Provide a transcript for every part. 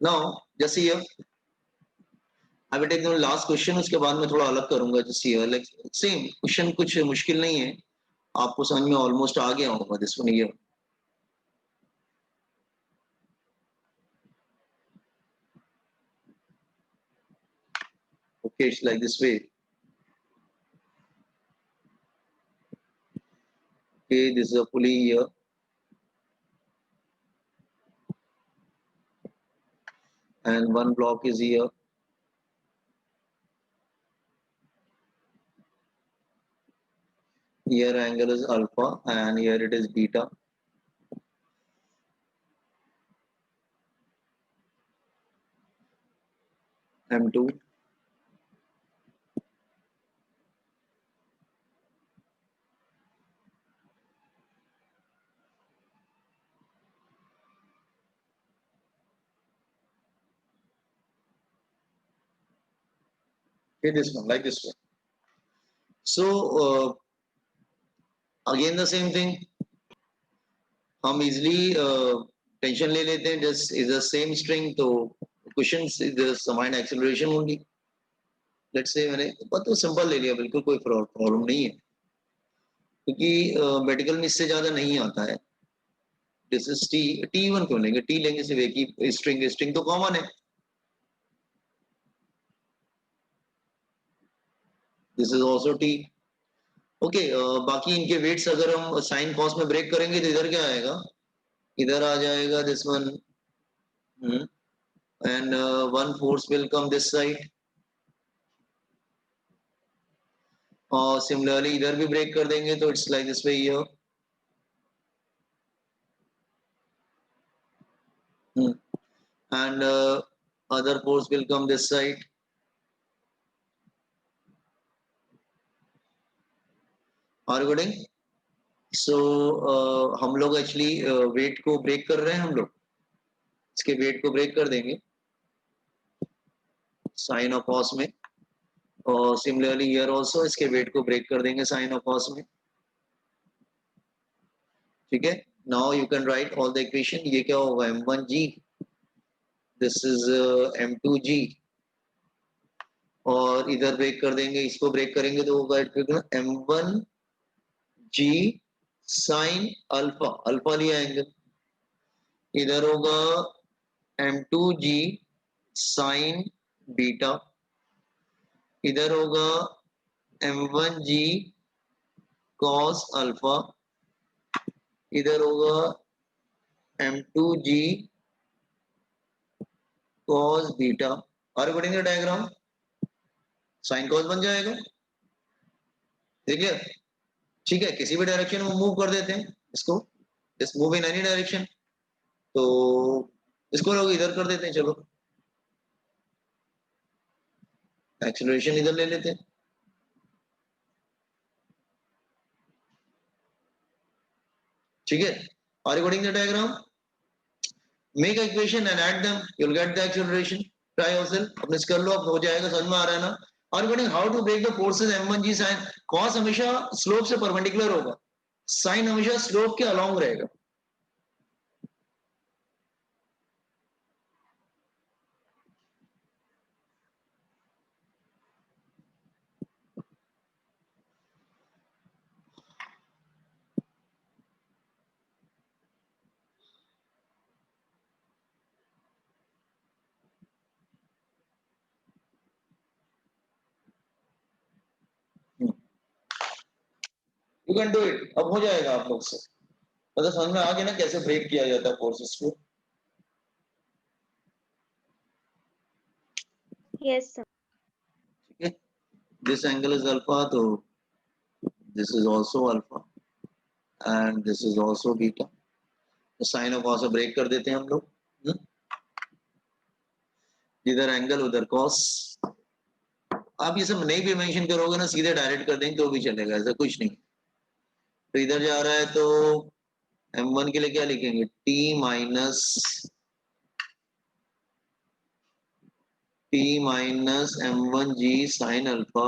Now जैसे ये I will take the last question, उसके बाद मैं थोड़ा अलग करूंगा। जैसे ये लाइक सेम क्वेश्चन, कुछ मुश्किल नहीं है, आपको समझ में ऑलमोस्ट आ गया होगा दिस वन ये। Okay, it's like this way. Okay, this is a pulley here. And one block is here. Here angle is alpha and here it is beta. M2. Okay, this one, like this one. So, again the same thing. हम easily tension ले लेते हैं, just is the same string, तो cushions is the same acceleration only. Let's say मैंने बहुत simple ले लिया, बिल्कुल कोई प्रॉब्लम नहीं है, क्योंकि मेडिकल में इससे ज्यादा नहीं आता है। दिस इज टी, T1 क्यों लेंगे, टी लेंगे सिर्फ एक ही स्ट्रिंग, स्ट्रिंग तो कॉमन है। This is also T. Okay, बाकी इनके वेट्स अगर हम साइन कॉस में ब्रेक करेंगे तो इधर क्या आएगा, इधर आ जाएगा this one, and one force will come this side, और सिमिलरली इधर भी ब्रेक कर देंगे तो it's like this way here, and other force will come this side. Are you getting? So हम लोग एक्चुअली वेट को ब्रेक कर रहे हैं, हम लोग इसके वेट को ब्रेक कर देंगे साइन ऑफ कॉस में, और सिमिलरली हियर आल्सो इसके वेट को ब्रेक कर देंगे साइन ऑफ कॉस में। ठीक है, now you can write all the equation. ये क्या होगा, m1g, दिस इज m2g, और इधर ब्रेक कर देंगे, इसको ब्रेक करेंगे तो होगा m1g साइन अल्फा, अल्फा लिया एंगल, इधर होगा m2g साइन बीटा, इधर होगा m1g कॉस अल्फा, इधर होगा m2g कॉस बीटा। और बढ़ेंगे डायग्राम, साइन कॉस बन जाएगा, ठीक है। ठीक है, किसी भी डायरेक्शन में मूव कर देते हैं इसको, just move in any direction, तो इसको लोग इधर कर देते हैं, चलो एक्सेलरेशन इधर ले लेते हैं। ठीक है, are you getting the diagram? Make equation and add them, you will get the acceleration. Try yourself, अपने कर लो, अब हो जाएगा, समझ में आ रहा है ना? Are you getting how to break the forces m1g sine cos हमेशा स्लोप से परपेंडिकुलर होगा, साइन हमेशा स्लोप के अलोंग रहेगा। यू कैन डू इट, अब हो जाएगा आप लोग से, मतलब समझ में आ गया ना कैसे ब्रेक किया जाता है फोर्सेस को। Yes sir. ठीक है, दिस एंगल इज अल्फा, तो this is also alpha and this is also beta, तो साइन ऑफ कॉस ब्रेक कर देते हैं हम लोग, इधर एंगल उधर कॉस। आप ये सब नहीं भी मेंशन करोगे ना, सीधे डायरेक्ट कर देंगे तो भी चलेगा, ऐसा कुछ नहीं। तो इधर जा रहा है तो m1 के लिए क्या लिखेंगे, t minus m1g sine alpha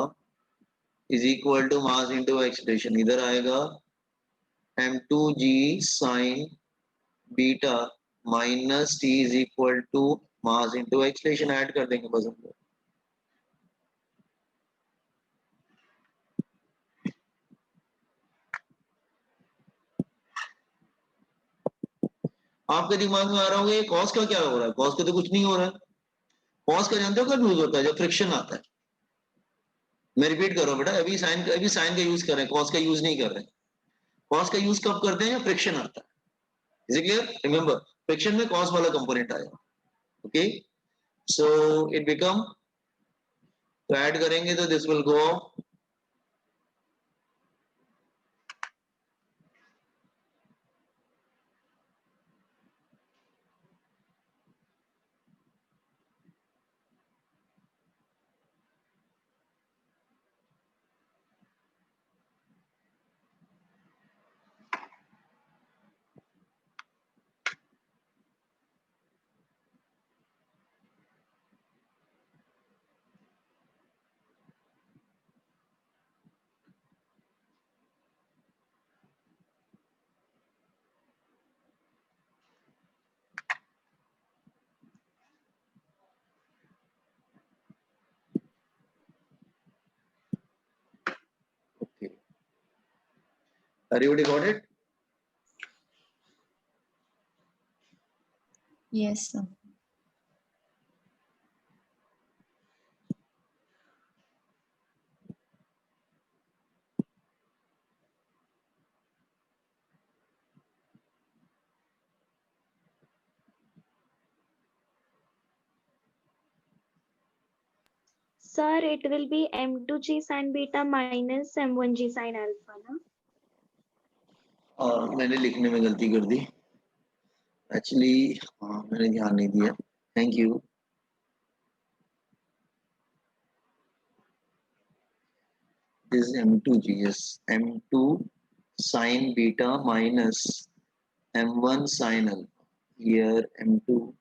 is equal to mass into acceleration, इधर आएगा m2g sine beta minus t is equal to mass into acceleration add कर देंगे बस हम लोग। आपके दिमाग में आ रहा होगा ये कॉस का क्या हो रहा है, कॉस का तो कुछ नहीं हो रहा है। कॉस का जानते हो कब यूज होता है, जब फ्रिक्शन आता है। मैं रिपीट कर रहा हूँ बेटा, अभी साइन का यूज कर रहे हैं, कॉस का यूज नहीं कर रहे हैं। कॉस का यूज कब करते हैं, जब फ्रिक्शन आता है। Is it clear? Remember, friction में कॉस वाला कंपोनेंट आएगा। ओके, सो इट बिकम, तो ऐड करेंगे तो this will go, okay. Everybody got it? Yes, sir. Sir, it will be M2G sin beta minus M1G sin alpha, ना? मैंने लिखने में गलती कर दी एक्चुअली, हाँ मैंने ध्यान नहीं दिया, thank you. This is M2G, yes, M2 sin beta minus M1 sin alpha. Here M2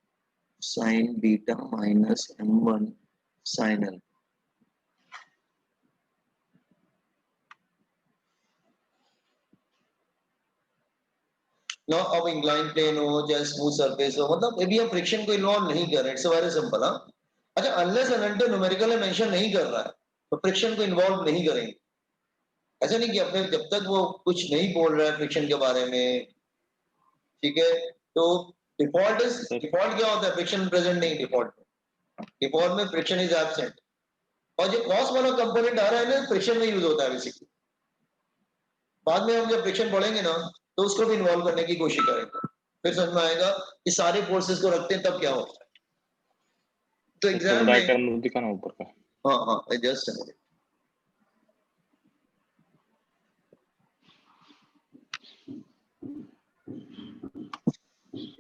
sin beta minus M1 sin alpha. Now अब इंक्लाइन प्लेन हो चाहे स्मूथ सरफेस हो, मतलब अभी हम फ्रिक्शन को इन्वॉल्व नहीं कर रहे, इट्स वेरी सिंपल। हाँ, अच्छा, unless and until numerical mention नहीं कर रहा है तो फ्रिक्शन को इन्वॉल्व नहीं करेंगे। ऐसा नहीं कि अपने जब तक वो कुछ नहीं बोल रहा है फ्रिक्शन के बारे में, ठीक है, तो डिफॉल्ट क्या होता है, फ्रिक्शन प्रेजेंट नहीं, डिफॉल्ट में फ्रिक्शन इज एब्सेंट। और जो कॉस वाला कंपोनेंट आ रहा है ना, फ्रिक्शन में यूज होता है बेसिकली। बाद में हम जब फ्रिक्शन पढ़ेंगे ना तो उसको भी इन्वॉल्व करने की कोशिश करेंगे, फिर समझ में आएगा कि सारे फोर्सेस को रखते हैं तब क्या होता है। तो एग्जाम में डायग्राम दिखाना ऊपर का। हाँ हाँ, जस्ट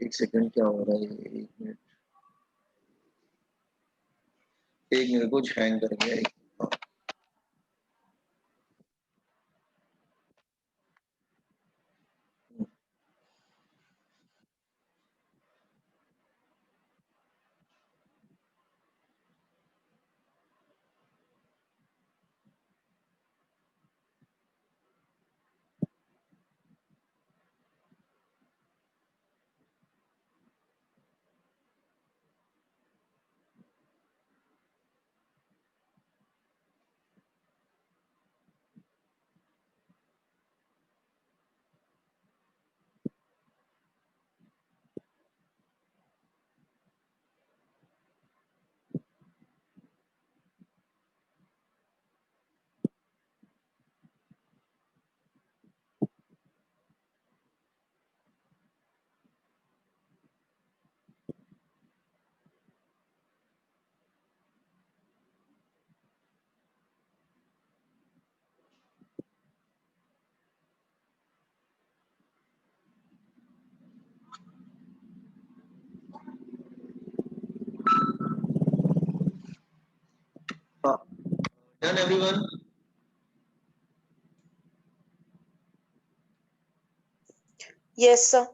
एक सेकंड, क्या हो रहा है, एक मिनट कुछ हैंग कर गया है। Done everyone? Yes, sir.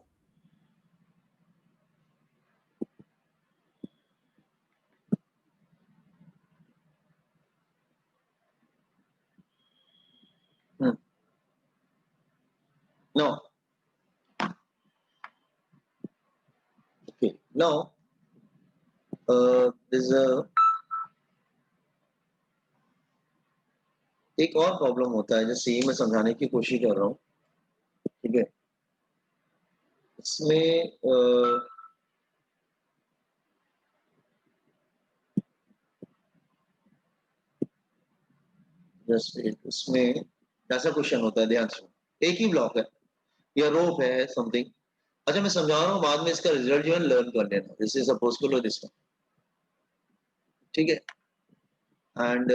No. Okay. Now, एक और प्रॉब्लम होता है, जैसे ये मैं समझाने की कोशिश कर रहा हूँ, ठीक है। इसमें जैसे इसमें ऐसा क्वेश्चन होता है, ध्यान से, एक ही ब्लॉक है या रोप है समथिंग। अच्छा मैं समझा रहा हूँ, बाद में इसका रिजल्ट जो है लर्न कर लेना। जैसे सपोज कर लो दिस, ठीक है, and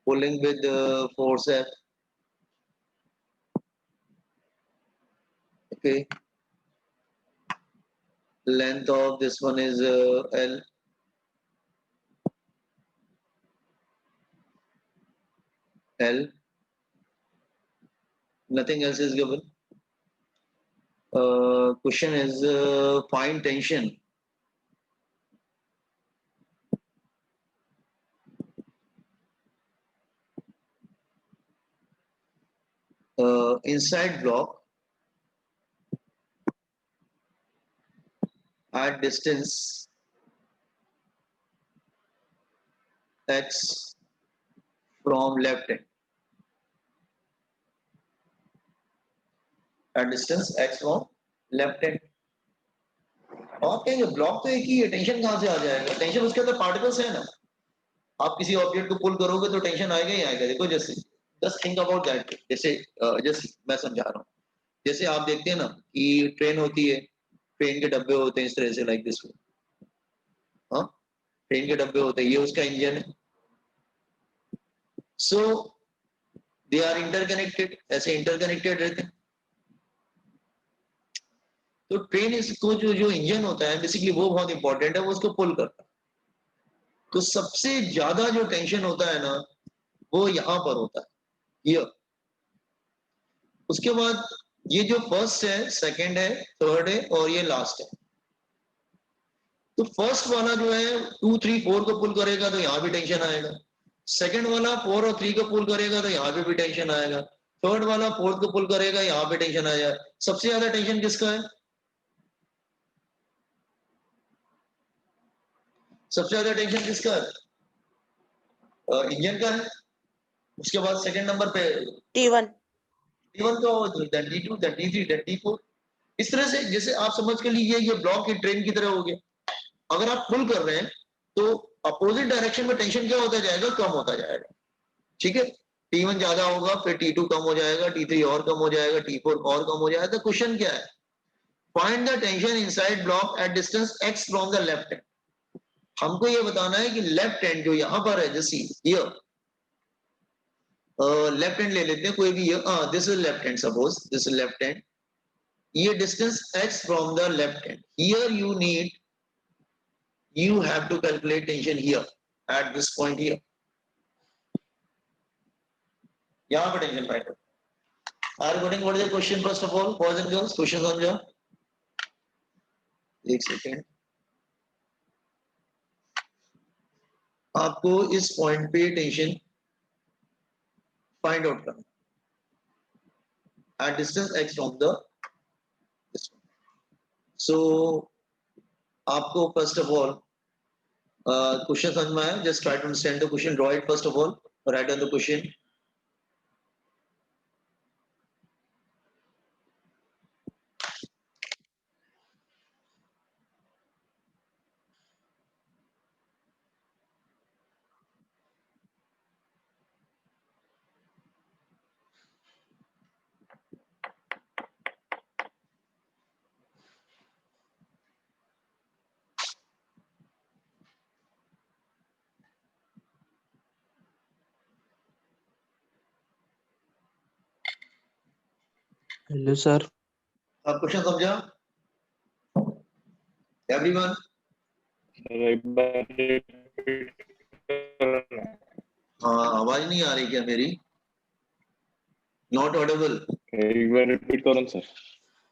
pulling with force F, okay, length of this one is L, nothing else is given. Question is find tension inside block at distance x from left end, at distance x from left end. और कहेंगे block तो एक ही है, tension कहाँ से आ जाएगा? Tension उसके अंदर पार्टिकल्स है ना। आप किसी ऑब्जेक्ट को पुल करोगे तो टेंशन आएगा ही आएगा। देखो जैसे जस्ट थिंक अबाउट दैट, जैसे जैसे मैं समझा रहा हूँ, जैसे आप देखते हैं ना कि ट्रेन होती है, ट्रेन के डब्बे होते हैं इस तरह से, लाइक दिस, हाँ, ट्रेन के डब्बे होते हैं, ये उसका इंजन है। सो दे आर इंटरकनेक्टेड, ऐसे इंटरकनेक्टेड रहते हैं। तो ट्रेन इसको जो इंजन होता है बेसिकली वो बहुत इंपॉर्टेंट है, वो उसको पुल करता है। तो सबसे ज्यादा जो टेंशन होता है ना वो यहां पर होता है, ये। उसके बाद ये जो फर्स्ट है, सेकंड है, थर्ड है और ये लास्ट है। तो फर्स्ट वाला जो है 2, 3, 4 को पुल करेगा तो यहाँ भी टेंशन आएगा। सेकंड वाला 4 और 3 को पुल करेगा तो यहाँ पे भी टेंशन आएगा। थर्ड वाला 4 को पुल करेगा, यहाँ पे टेंशन आएगा। सबसे ज्यादा टेंशन किसका है? सबसे ज्यादा टेंशन किसका है? इंजन का है। उसके बाद सेकंड नंबर पे T1. T1 तो then T2 then T3 then T4। इस तरह से जैसे आप समझ के लीजिए ये ब्लॉक की ट्रेन की तरह हो गया। अगर आप पुल कर रहे हैं तो अपोजिट डायरेक्शन में टेंशन क्या होता जाएगा? कम होता जाएगा, ठीक है। T1 ज्यादा होगा, फिर T2 कम हो जाएगा, T3 और कम हो जाएगा, T4 और कम हो जाएगा। तो क्वेश्चन क्या है? Find the tension inside block at distance x from the left and. हमको ये बताना है कि लेफ्ट एंड जो यहां पर है, जैसे हियर, लेफ्ट हैंड ले लेते हैं कोई भी, this is left hand, suppose this is left hand, ये distance x from the left hand, here you have to calculate tension here at this point here, यहाँ पर टेंशन फाइंड करो। Are you getting what is the question? First of all, boys and girls, question समझो। एक second, आपको इस point पे tension find out करना at distance x from the, so आपको फर्स्ट ऑफ ऑल क्वेश्चन समझ में आया? Just try to understand the question, draw it first of all, write down the question. Hello sir. आप question समझा everyone? हाँ, आवाज नहीं आ रही क्या मेरी? Not audible? एक बार रिपीट करो सर।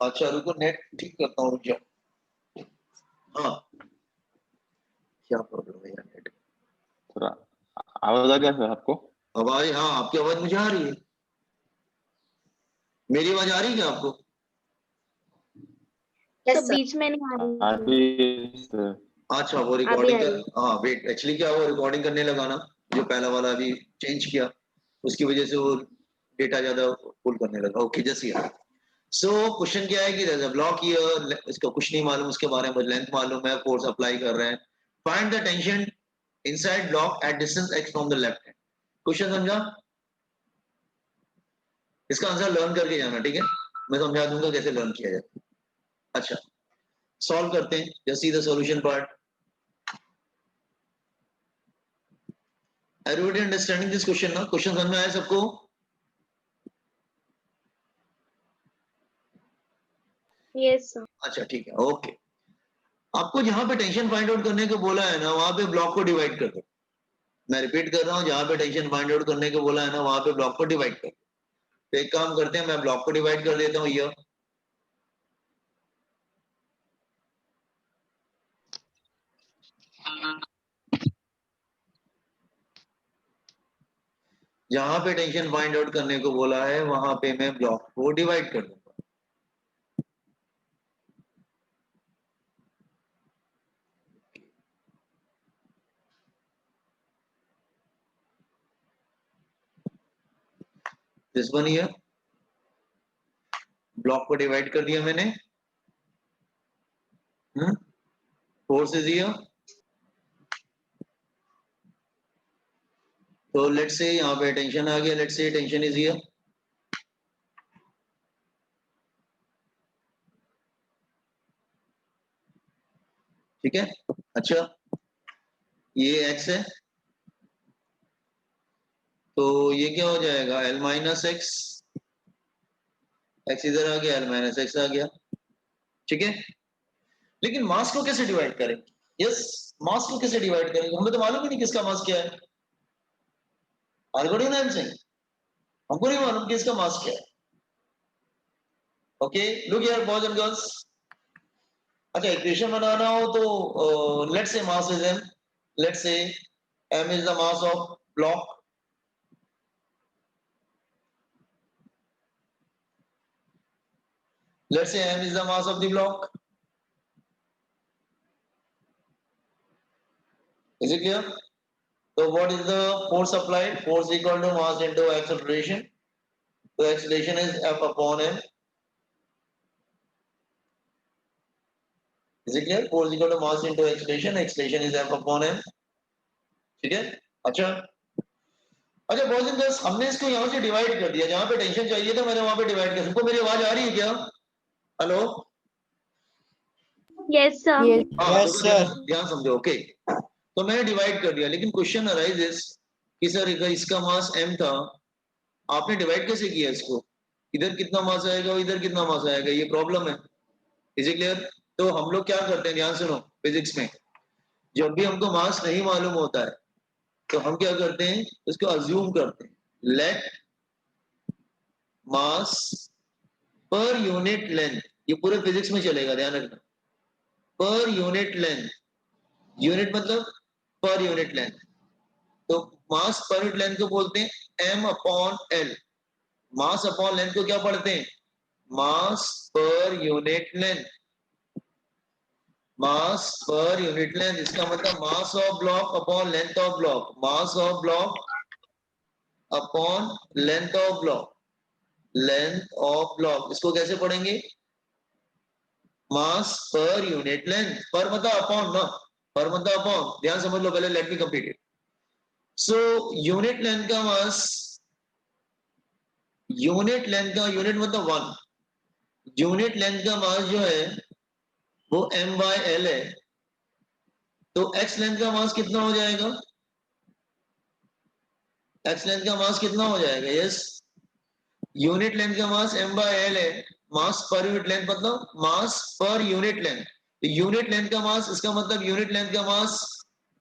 अच्छा रुको, नेट ठीक करता हूँ, रुक जाओ। हाँ, क्या प्रॉब्लम है यार नेट? थोड़ा आवाज आ गया सर आपको? आवाज, हाँ आपकी आवाज मुझे आ रही है। मेरी आवाज आ रही है क्या आपको? तो बीच में नहीं आ रही। अभी sir, अच्छा वो अभी रिकॉर्डिंग आ कर, रही। हाँ वेट, एक्चुअली क्या हुआ, रिकॉर्डिंग करने लगा ना, जो पहला वाला अभी चेंज किया, उसकी वजह से वो डेटा ज्यादा पुल करने लगा। Okay just here, so question क्या है कि there is a block here, इसका कुछ नहीं मालूम, उसके बारे में लेंथ मालूम है, फोर्स अप्लाई कर रहे हैं, find the tension inside block at distance x from the left hand. Question समझा? इसका आंसर लर्न करके जाना, ठीक है, मैं समझा दूंगा कैसे लर्न किया जाए। अच्छा सॉल्व करते हैं, just see the solution part. Everybody understanding this question ना? क्वेश्चन समझ में आया सबको? Yes sir. अच्छा ठीक है, ओके। आपको जहां पे टेंशन फाइंड आउट करने को बोला है ना, वहां पे ब्लॉक को डिवाइड कर दो। मैं रिपीट कर रहा हूँ, जहां पे टेंशन फाइंड आउट करने को बोला है ना, वहां पे ब्लॉक को डिवाइड कर दो। तो एक काम करते हैं, मैं ब्लॉक को डिवाइड कर देता हूँ ये, जहां पे टेंशन फाइंड आउट करने को बोला है वहां पे मैं ब्लॉक को डिवाइड कर दूंगा। दिस वन हियर, ब्लॉक को डिवाइड कर दिया मैंने। फोर्स इज हियर, तो लेट्स से यहाँ पे टेंशन आ गया, let's say tension is here, ठीक है। अच्छा ये x है, तो ये क्या हो जाएगा, l माइनस एक्स, x इधर आ गया, l माइनस एक्स आ गया, ठीक है। लेकिन मास को कैसे डिवाइड करेंगे? यस, मास को कैसे डिवाइड करेंगे, हमें तो मालूम ही नहीं किसका मास क्या है। आर्गोडिन सिंह, हमको नहीं मालूम कि इसका मास क्या है। Okay look here boys and girls, अच्छा इक्वेशन बनाना हो तो let's say mass is m, let's say m is the mass of block, let's say m is the mass of the block, is it clear? So what is the force applied? Force equal to mass into acceleration, so acceleration is f upon m, is it clear? Force equal to mass into acceleration, acceleration is f upon m, ठीक है। अच्छा अच्छा boys and girls, हमने इसको यहाँ से divide कर दिया, जहां पे टेंशन चाहिए था मैंने वहां पे डिवाइड किया। सबको मेरी आवाज आ रही है क्या? हेलो? Yes sir. हाँ Yes, देखो sir. ध्यान समझो, ओके। तो मैंने डिवाइड कर दिया, लेकिन क्वेश्चन अराइजेस कि सर इसका मास m था, आपने डिवाइड कैसे किया इसको, इधर कितना मास आएगा इधर कितना मास आएगा, ये प्रॉब्लम है। Is it clear? तो हम लोग क्या करते हैं, ध्यान सुनो, फिजिक्स में जब भी हमको मास नहीं मालूम होता है तो हम क्या करते हैं, उसको अज्यूम करते हैं, लेट मास पर यूनिट लेंथ, ये पूरे फिजिक्स में चलेगा, ध्यान रखना, पर यूनिट लेंथ, यूनिट मतलब पर यूनिट लेंथ, तो मास पर यूनिट लेंथ को बोलते हैं m upon l। Mass upon length को क्या पढ़ते हैं, मास पर यूनिट लेंथ, मास पर यूनिट लेंथ, इसका मतलब mass of block upon length of block, mass of block upon length of block, length of block, इसको कैसे पढ़ेंगे, मास पर यूनिट लेंथ, पर मतलब अपॉन ना, पर मतलब अपॉन, ध्यान समझ लो पहले, let me complete it. So unit length का मास, यूनिट लेंथ का, यूनिट मतलब वन, यूनिट लेंथ का मास जो है वो m बाय l है, तो x लेंथ का मास कितना हो जाएगा, x लेंथ का मास कितना हो जाएगा, यस यूनिट लेंथ का मास m बाय l है, मास पर यूनिट लेंथ मतलब मास पर यूनिट लेंथ, यूनिट लेंथ का मास, इसका मतलब यूनिट लेंथ का मास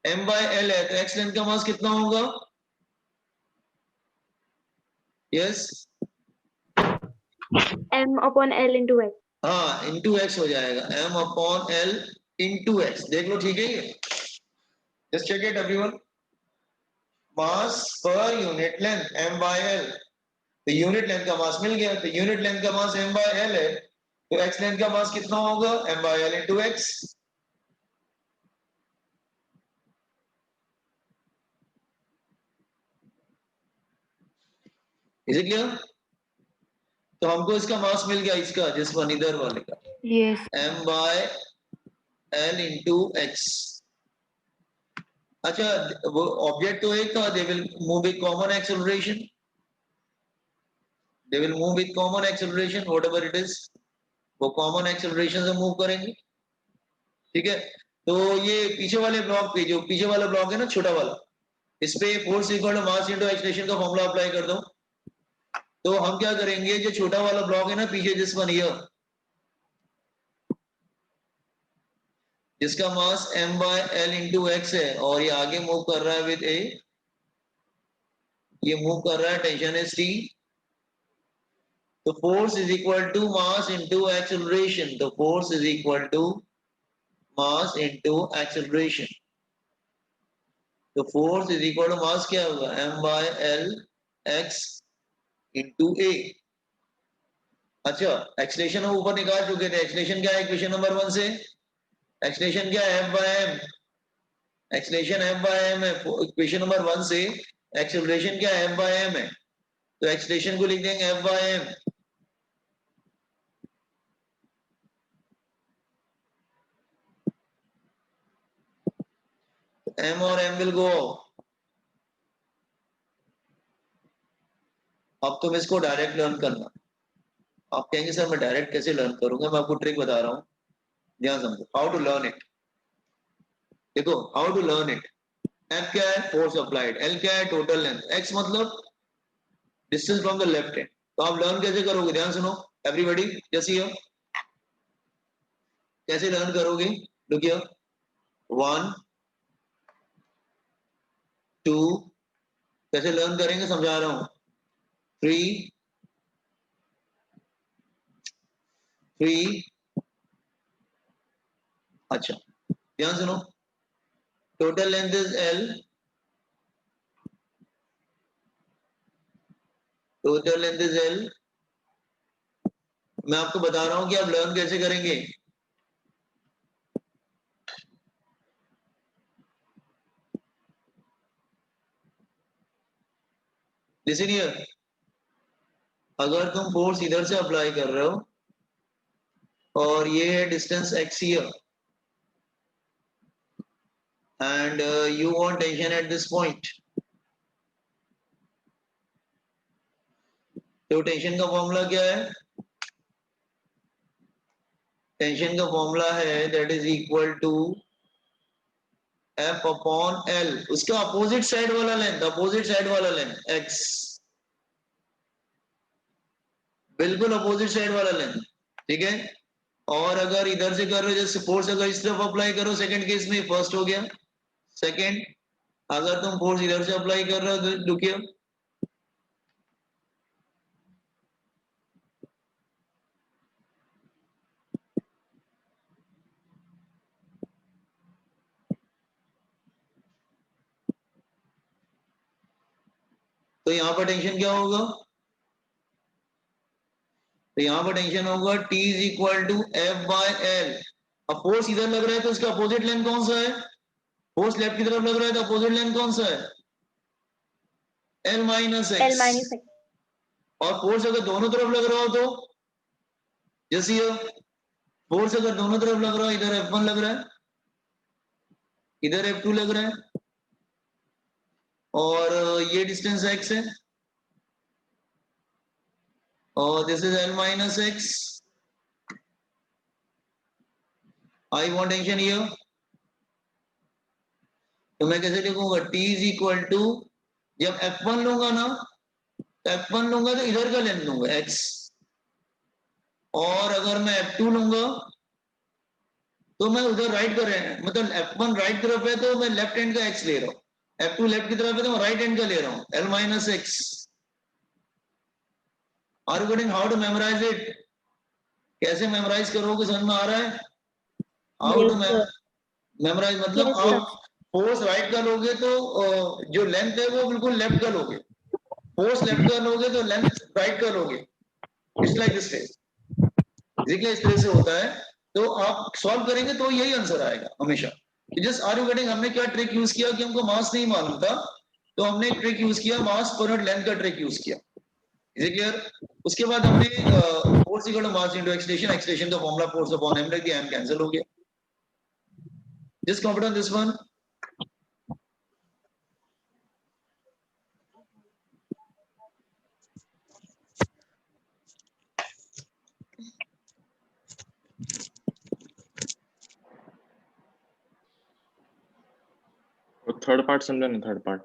m बाय l है, तो x लेंथ का मास कितना होगा, yes m upon l into x। हाँ इंटू एक्स हो जाएगा, m upon l into x, देख लो ठीक है ये, just check it everyone, mass पर unit length m by l, तो यूनिट लेंथ का मास मिल गया, तो यूनिट लेंथ का मास m बाय l है, तो x लेंथ का मास कितना होगा m/l into x। Is it clear? तो हमको इसका मास मिल गया, इसका जिस वन इधर वाले का Yes. m/l into x। अच्छा, वो ऑब्जेक्ट तो एक था, they will move with common acceleration, they will move with common acceleration whatever it is, वो कॉमन एक्सेलरेशन से मूव करेंगे। ठीक है, तो ये पीछे वाले ब्लॉक पे, जो पीछे वाला ब्लॉक है ना छोटा वाला, इस पे force equal to mass into acceleration का फॉर्मूला अप्लाई कर दो। तो हम क्या करेंगे, जो छोटा वाला ब्लॉक है ना पीछे, जिस वन हियर, जिसका मास m/l into x है और ये आगे मूव कर रहा है विद a, ये मूव कर रहा है, टेंशन is t, तो force is equal to mass into acceleration, तो force is equal to mass into acceleration, तो force is equal to mass क्या होगा m/l x into a। अच्छा, एक्सेलरेशन हम ऊपर निकाल चुके थे, एक्सेलरेशन क्या है इक्वेशन नंबर 1 से, एक्सेलरेशन क्या है f/m, एक्सेलरेशन f/m है इक्वेशन नंबर 1 से, एक्सेलरेशन क्या है f/m है, तो एक्सेलरेशन को लिख देंगे f/m। m और m विल गो। अब तुम इसको डायरेक्ट लर्न करना। आप कहेंगे सर मैं डायरेक्ट कैसे लर्न करूंगा, मैं आपको ट्रिक बता रहा हूँ, ध्यान समझो, हाउ टू लर्न इट। देखो how to learn it, F क्या है फोर्स अप्लाइड, L क्या है टोटल लेंथ, X मतलब distance from the left hand. तो आप लर्न कैसे करोगे, ध्यान सुनो एवरीबॉडी, जैसे हियर कैसे लर्न करोगे, लुक हियर, 1 2, कैसे लर्न करेंगे समझा रहा हूं, 3 3। अच्छा ध्यान सुनो, total length is L, total length is L। मैं आपको बता रहा हूं कि आप लर्न कैसे करेंगे। लिसन हियर, अगर तुम फोर्स इधर से अप्लाई कर रहे हो और ये है distance x here and you want tension at this point, तो टेंशन का फॉर्मूला क्या है, टेंशन का फॉर्मूला है that is equal to F upon L, उसका अपोजिट साइड वाला लेंथ, अपोजिट साइड वाला लेंथ x, बिल्कुल अपोजिट साइड वाला लेंथ। ठीक है, और अगर इधर से कर रहे हो, जैसे फोर्स अगर इस तरफ अप्लाई करो सेकंड केस में, फर्स्ट हो गया, सेकंड अगर तुम फोर्स इधर से अप्लाई कर रहे हो तो रुकिए, तो यहां पर टेंशन क्या होगा, तो यहां पर टेंशन होगा T is equal to F/L। अब फोर्स इधर लग रहा है तो इसका अपोजिट लेंथ कौन सा है, फोर्स लेफ्ट की तरफ लग रहा है तो अपोजिट लेंथ कौन सा है, L minus L minus x. X. और फोर्स अगर दोनों तरफ लग रहा हो तो, जैसे ये फोर्स अगर दोनों तरफ लग रहा हो, इधर F1 लग रहा है, इधर F2 लग रहा है, और ये डिस्टेंस x है, और this is L minus x. I want tension here, तो मैं कैसे लिखूंगा, T इज इक्वल टू, जब F1 लूंगा ना, तो F1 लूंगा तो इधर का लेंथ लूंगा x, और अगर मैं F2 लूंगा तो मैं उधर राइट कर रहे हैं, मतलब F1 राइट तरफ है तो मैं लेफ्ट हैंड का x ले रहा हूँ, F2 लेफ्ट की तरफ है तो मैं राइट हैंड का ले रहा हूँ, L minus x. Are you getting how to memorise it, कैसे मेमोराइज करोगे समझ में आ रहा है, हाउ टू मेमोराइज, मतलब Yes, sir. आप फोर्स राइट का लोगे तो जो लेंथ है वो बिल्कुल लेफ्ट का लोगे, फोर्स लेफ्ट का लोगे तो लेंथ राइट का लोगे, it's like this way. Basically इस तरह से होता है, तो आप सॉल्व करेंगे तो यही आंसर आएगा हमेशा। Just are you getting? हमने क्या ट्रिक यूज किया कि हमको मास नहीं मालूम था, तो हमने एक ट्रिक यूज किया, मास पर यूनिट लेंथ का ट्रिक यूज किया। Is it clear? उसके बाद हमने force equal to mass into acceleration, acceleration का फॉर्मूला फोर्स अपॉन m रख दिया, m कैंसिल हो गया। Just compute on this one. Third part समझा नहीं, थर्ड पार्ट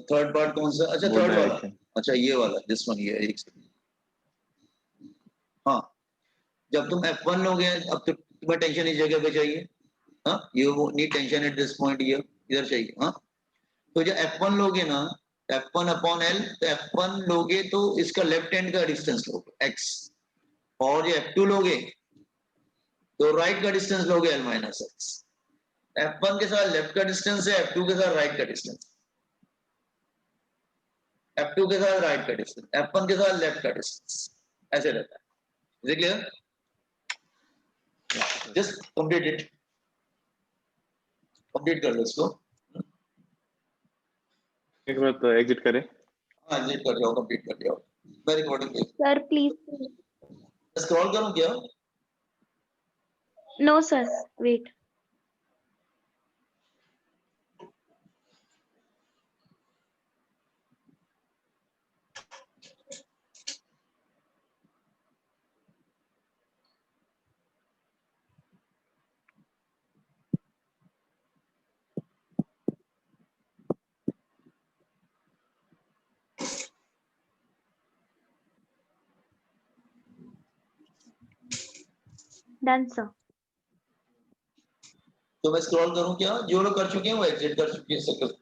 थर्ड पार्ट कौन सा? अच्छा वो थर्ड वाला, डायरेक्शन। अच्छा ये वाला, दिस वन, ये एक सेकंड। हाँ, जब तुम F1 लोगे, अब तो तुम्हें टेंशन इस जगह पे चाहिए। हाँ, you need tension at this point, ये इधर चाहिए। हाँ, तो जब F1 लोगे ना, F1 अपॉन L, तो F1 लोगे तो इसका लेफ्ट हैंड का डिस्टेंस लोगे x, और ये F2 लोगे तो राइट का डिस्टेंस लोगे L माइनस एक्स। F1 के साथ लेफ्ट का डिस्टेंस है, F2 के साथ राइट का डिस्टेंस, F2 के साथ राइट का डिस्टेंस, F1 के साथ लेफ्ट का डिस्टेंस, ऐसे रहता है। Is it clear? Just complete it, complete कर लो इसको। एक बार तो एग्जिट करे। हाँ, एग्जिट कर जाओ, कंप्लीट कर जाओ। मैं रिकॉर्डिंग पे Sir, please. स्क्रॉल करूं क्या? No, sir. Wait. Done, sir. तो मैं स्क्रॉल करूं क्या? जो लोग कर चुके हैं वो एग्जिट कर चुके हैं, सकते।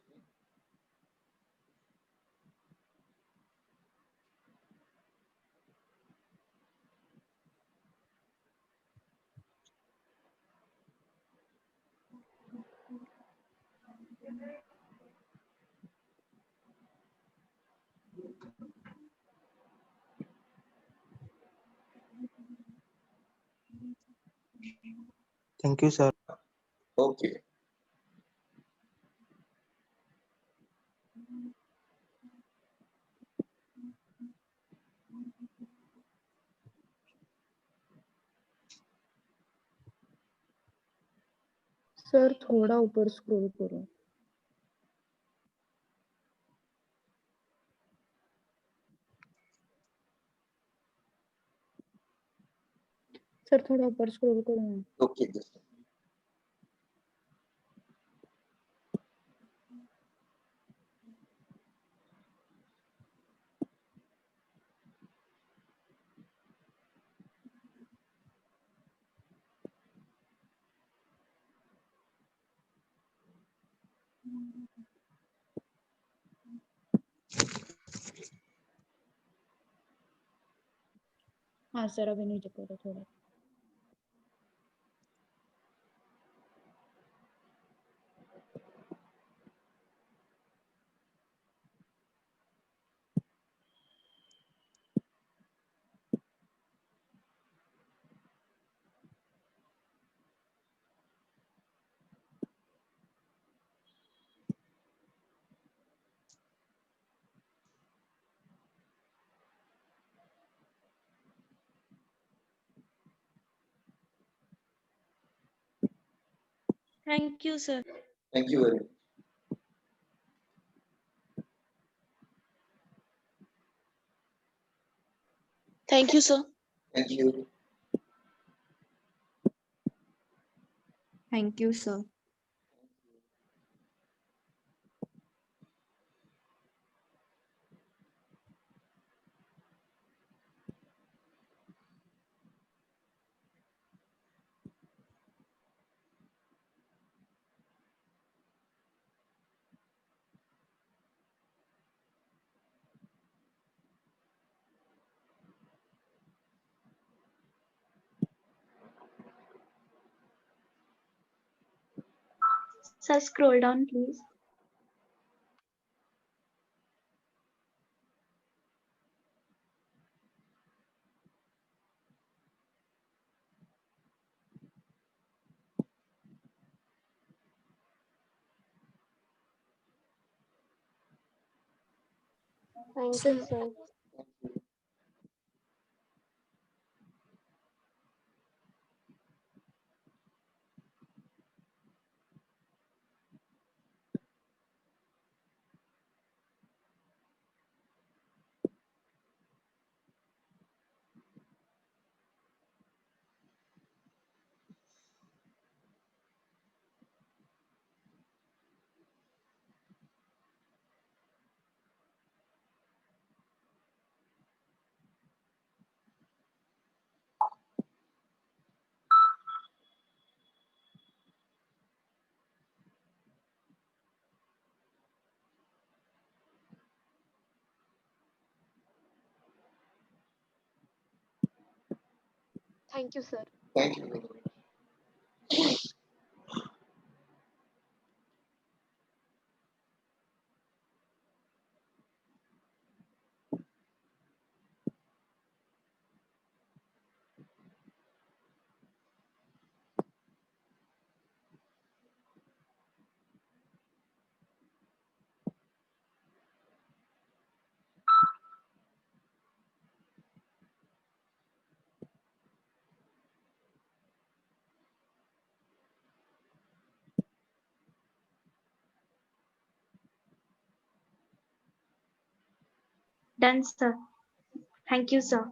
Thank you, sir. Okay, sir थोड़ा ऊपर स्क्रॉल करो। सर थोड़ा ऊपर स्क्रॉल करो ना। ओके। हाँ सर अभी नीचे करो थोड़ा। Thank you, sir. Thank you very much. Thank you, sir. Thank you. Thank you, sir. Sir, scroll down, please. Thank you, sir. Thank you, sir. Thank you. Done, sir. Thank you, sir.